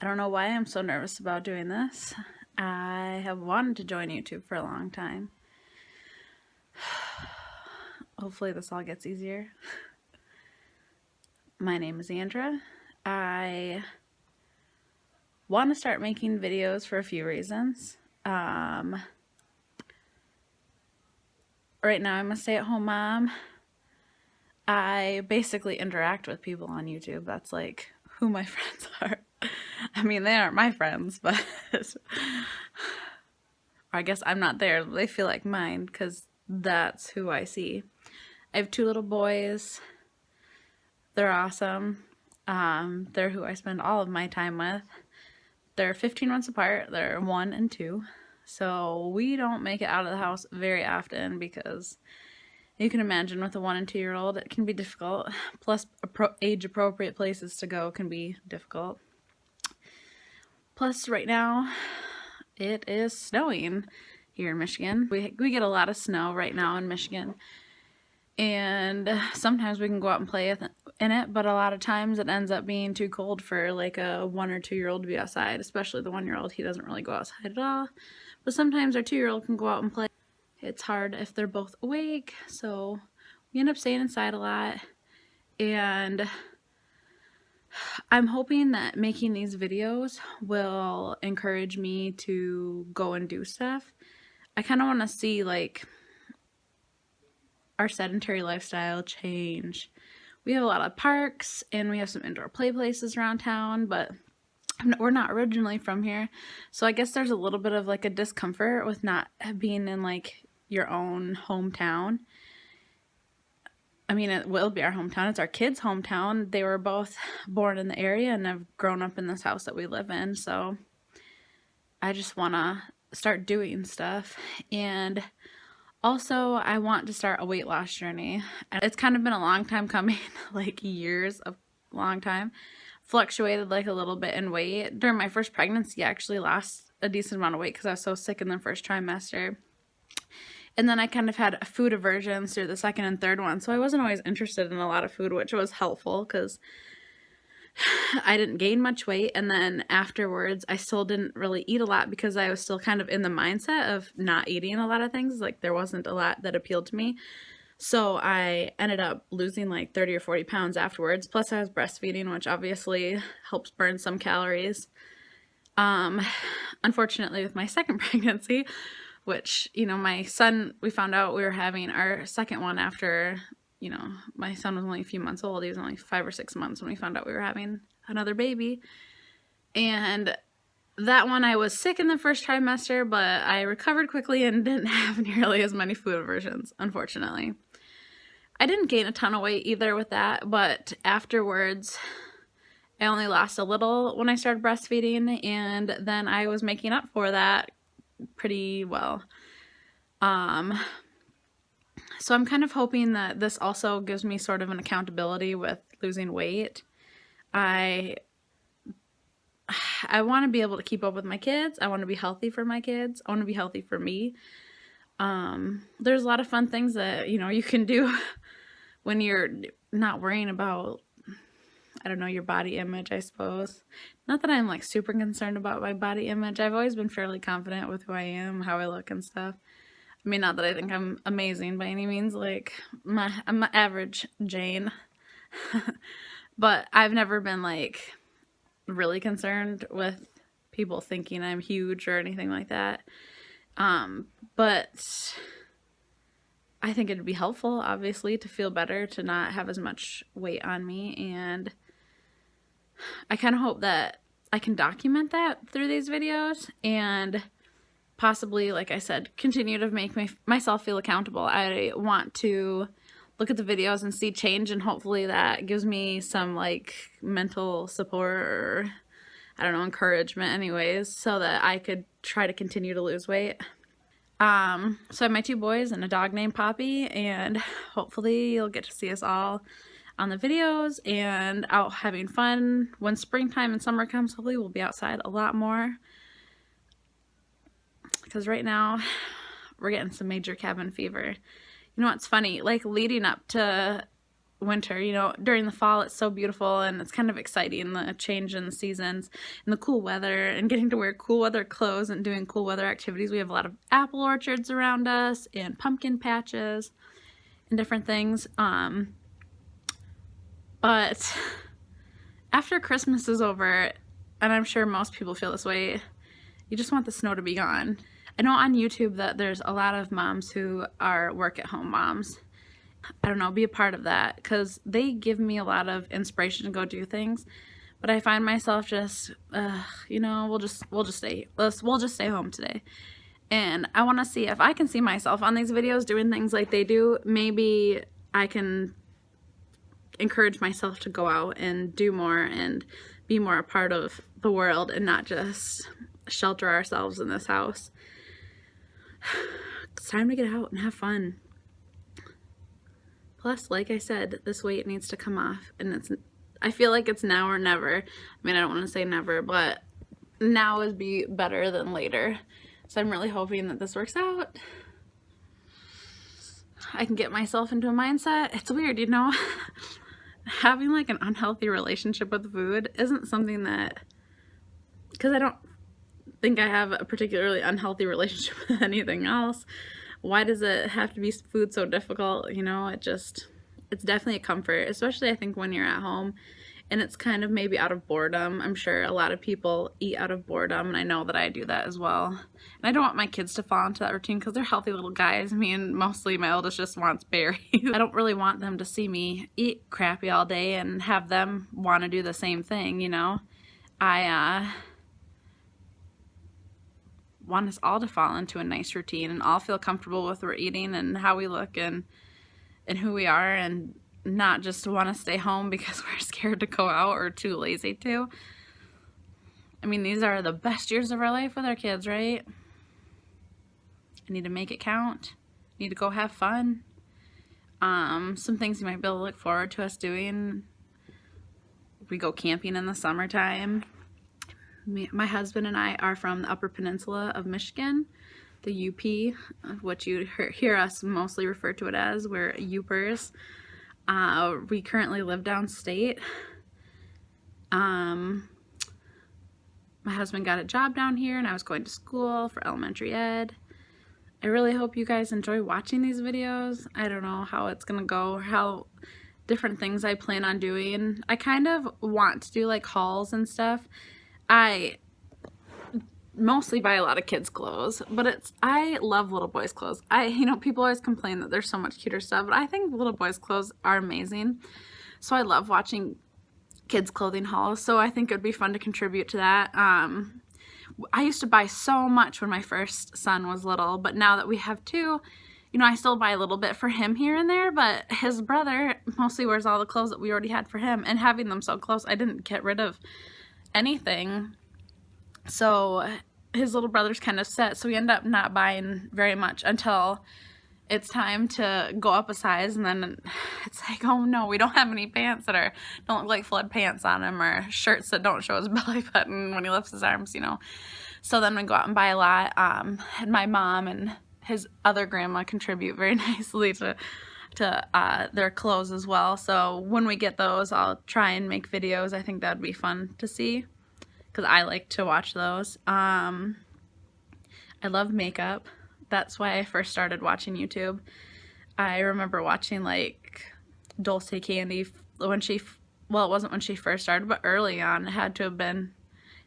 I don't know why I'm so nervous about doing this. I have wanted to join YouTube for a long time. Hopefully this all gets easier. My name is Andra. I want to start making videos for a few reasons. Right now I'm a stay-at-home mom. I basically interact with people on YouTube. That's like who my friends are. I mean, they aren't my friends, but I guess I'm not there. They feel like mine because that's who I see. I have 2 little boys. They're awesome. They're who I spend all of my time with. They're 15 months apart. They're 1 and 2. So we don't make it out of the house very often because you can imagine with a 1 and 2-year-old, it can be difficult. Plus, age-appropriate places to go can be difficult. Plus, right now, it is snowing here in Michigan. We get a lot of snow right now in Michigan. And sometimes we can go out and play in it, but a lot of times it ends up being too cold for like a 1 or 2-year-old to be outside, especially the 1-year-old. He doesn't really go outside at all. But sometimes our 2-year-old can go out and play. It's hard if they're both awake, so we end up staying inside a lot. And I'm hoping that making these videos will encourage me to go and do stuff. I kind of want to see like our sedentary lifestyle change. We have a lot of parks and we have some indoor play places around town, but we're not originally from here. So I guess there's a little bit of like a discomfort with not being in like your own hometown. I mean, it will be our hometown. It's our kids' hometown. They were both born in the area and have grown up in this house that we live in. So I just want to start doing stuff. And also, I want to start a weight loss journey. It's kind of been a long time coming, like years of long time. Fluctuated like a little bit in weight. During my first pregnancy, I actually lost a decent amount of weight because I was so sick in the first trimester. And then I kind of had food aversions through the second and third one. So I wasn't always interested in a lot of food, which was helpful because I didn't gain much weight. And then afterwards, I still didn't really eat a lot because I was still kind of in the mindset of not eating a lot of things. Like there wasn't a lot that appealed to me. So I ended up losing like 30 or 40 pounds afterwards. Plus I was breastfeeding, which obviously helps burn some calories. Unfortunately with my second pregnancy, which, you know, my son, we found out we were having our second one after, you know, my son was only a few months old. He was only 5 or 6 months when we found out we were having another baby. And that one I was sick in the first trimester, but I recovered quickly and didn't have nearly as many food aversions, unfortunately. I didn't gain a ton of weight either with that, but afterwards I only lost a little when I started breastfeeding, and then I was making up for that pretty well. So I'm kind of hoping that this also gives me sort of an accountability with losing weight. I want to be able to keep up with my kids. I want to be healthy for my kids. I want to be healthy for me. There's a lot of fun things that, you know, you can do when you're not worrying about, I don't know, your body image, I suppose. Not that I'm like super concerned about my body image. I've always been fairly confident with who I am, how I look and stuff. I mean, not that I think I'm amazing by any means. Like, I'm an average Jane. But I've never been like really concerned with people thinking I'm huge or anything like that. But I think it'd be helpful, obviously, to feel better, to not have as much weight on me. And I kind of hope that I can document that through these videos and possibly, like I said, continue to make myself feel accountable. I want to look at the videos and see change, and hopefully that gives me some like mental support or, I don't know, encouragement anyways, so that I could try to continue to lose weight. So I have my 2 boys and a dog named Poppy, and hopefully you'll get to see us all on the videos and out having fun. When springtime and summer comes, hopefully we'll be outside a lot more. Because right now, we're getting some major cabin fever. You know what's funny? Like leading up to winter. You know, during the fall it's so beautiful and it's kind of exciting, the change in the seasons and the cool weather and getting to wear cool weather clothes and doing cool weather activities. We have a lot of apple orchards around us and pumpkin patches and different things. But after Christmas is over, and I'm sure most people feel this way, you just want the snow to be gone. I know on YouTube that there's a lot of moms who are work-at-home moms. I don't know, be a part of that, because they give me a lot of inspiration to go do things. But I find myself just, you know, we'll just stay home today. And I want to see if I can see myself on these videos doing things like they do. Maybe I can encourage myself to go out and do more and be more a part of the world and not just shelter ourselves in this house. It's time to get out and have fun. Plus, like I said, this weight needs to come off, and I feel like it's now or never. I mean, I don't want to say never, but now would be better than later. So I'm really hoping that this works out. I can get myself into a mindset. It's weird, you know? Having like an unhealthy relationship with food isn't something that, because I don't think I have a particularly unhealthy relationship with anything else. Why does it have to be food so difficult? You know, it's definitely a comfort, especially I think when you're at home and it's kind of maybe out of boredom. I'm sure a lot of people eat out of boredom, and I know that I do that as well. And I don't want my kids to fall into that routine because they're healthy little guys. I mean, mostly my oldest just wants berries. I don't really want them to see me eat crappy all day and have them want to do the same thing, you know? I want us all to fall into a nice routine and all feel comfortable with what we're eating and how we look and who we are, and not just want to stay home because we're scared to go out or too lazy to. I mean, these are the best years of our life with our kids, right? I need to make it count. Need to go have fun. Some things you might be able to look forward to us doing. We go camping in the summertime. My husband and I are from the Upper Peninsula of Michigan, the UP, what you hear us mostly refer to it as. We're Upers. We currently live downstate. My husband got a job down here and I was going to school for elementary ed. I really hope you guys enjoy watching these videos. I don't know how it's gonna go or how different things I plan on doing. I kind of want to do like hauls and stuff. I mostly buy a lot of kids clothes, but I love little boys clothes. You know, people always complain that there's so much cuter stuff, but I think little boys clothes are amazing. So I love watching kids clothing hauls, so I think it would be fun to contribute to that. I used to buy so much when my first son was little, but now that we have two, you know, I still buy a little bit for him here and there, but his brother mostly wears all the clothes that we already had for him, and having them so close, I didn't get rid of anything. So his little brother's kind of set, so we end up not buying very much until it's time to go up a size, and then it's like, oh no, we don't have any pants that don't look like flood pants on him, or shirts that don't show his belly button when he lifts his arms, you know. So then we go out and buy a lot, and my mom and his other grandma contribute very nicely to their clothes as well. So when we get those, I'll try and make videos. I think that'd be fun to see, because I like to watch those. I love makeup. That's why I first started watching YouTube. I remember watching like Dulce Candy when well, it wasn't when she first started, but early on. It had to have been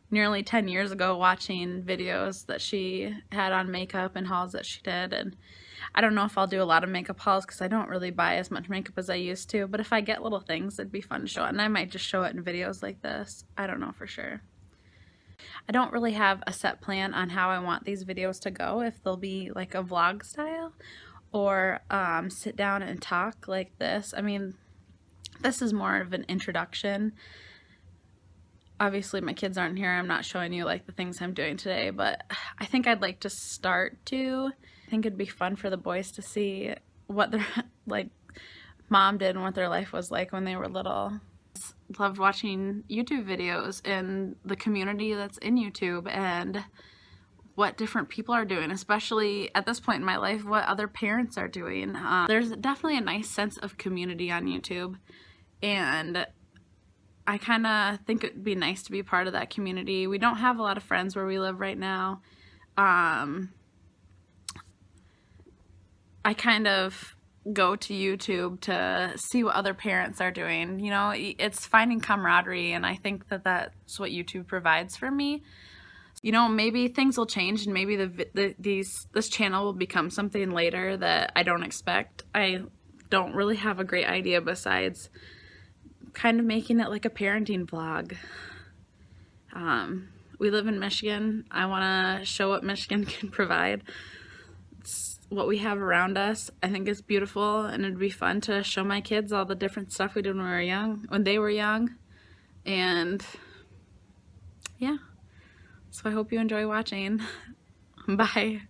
nearly 10 years ago, watching videos that she had on makeup and hauls that she did. And I don't know if I'll do a lot of makeup hauls because I don't really buy as much makeup as I used to, but if I get little things, it'd be fun to show it. And I might just show it in videos like this. I don't know for sure. I don't really have a set plan on how I want these videos to go, if they'll be like a vlog style or sit down and talk like this. I mean, this is more of an introduction. Obviously my kids aren't here. I'm not showing you like the things I'm doing today, but I think I'd like to start to. I think it'd be fun for the boys to see what their like mom did and what their life was like when they were little. Loved watching YouTube videos and the community that's in YouTube, and what different people are doing, especially at this point in my life, what other parents are doing. There's definitely a nice sense of community on YouTube, and I kind of think it'd be nice to be part of that community. We don't have a lot of friends where we live right now. I kind of go to YouTube to see what other parents are doing. You know, it's finding camaraderie, and I think that that's what YouTube provides for me. You know, maybe things will change, and maybe this channel will become something later that I don't expect. I don't really have a great idea besides kind of making it like a parenting vlog. We live in Michigan. I want to show what Michigan can provide. It's what we have around us. I think it's beautiful, and it'd be fun to show my kids all the different stuff we did when they were young. And yeah, so I hope you enjoy watching. Bye.